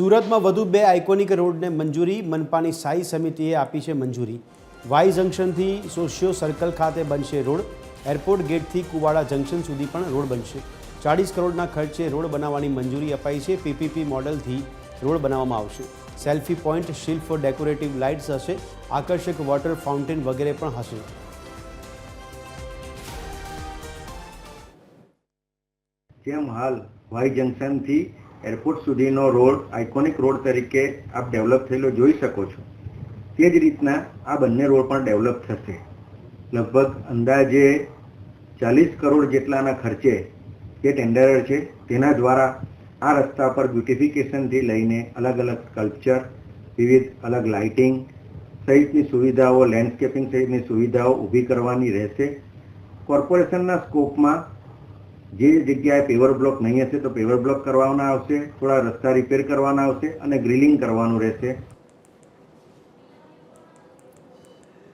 સુરતમાં વધુ 2 આઇકોનિક રોડને મંજૂરી. મનપાની સ્થાયી સમિતિએ આપી છે મંજૂરી. વાય જંકશનથી સોશિયો સર્કલ ખાતે બનશે રોડ. એરપોર્ટ ગેટથી કુવાડા જંકશન સુધી પણ રોડ બનશે. 40 કરોડના ખર્ચે રોડ બનાવવાની મંજૂરી અપાઈ છે. પીપીપી મોડલથી રોડ બનાવવામાં આવશે. સેલ્ફી પોઈન્ટ, શિલ્પ ફોર ડેકોરેટિવ લાઇટ્સ હશે. આકર્ષક વોટર ફાઉન્ટેન વગેરે પણ હશે. જેમ હાલ વાય જંકશનથી એરપોર્ટ સુધીનો રોડ આઇકોનિક રોડ તરીકે આપ ડેવલપ થયેલો જોઈ શકો છો, તે જ રીતના આ બંને રોડ પણ ડેવલપ થશે. લગભગ અંદાજે 40 કરોડ જેટલાના ખર્ચે જે ટેન્ડર છે તેના દ્વારા આ રસ્તા પર બ્યુટિફિકેશનથી લઈને અલગ અલગ સ્કલ્પચર, વિવિધ અલગ લાઇટિંગ સહિતની સુવિધાઓ, લેન્ડસ્કેપિંગ સહિતની સુવિધાઓ ઊભી કરવાની રહેશે. કોર્પોરેશનના સ્કોપમાં જે જગ્યાએ પેવર બ્લોક નહીં હશે તો પેવર બ્લોક કરવાના આવશે, થોડા રસ્તા રિપેર કરવાના આવશે અને ગ્રીલિંગ કરવાનું રહેશે.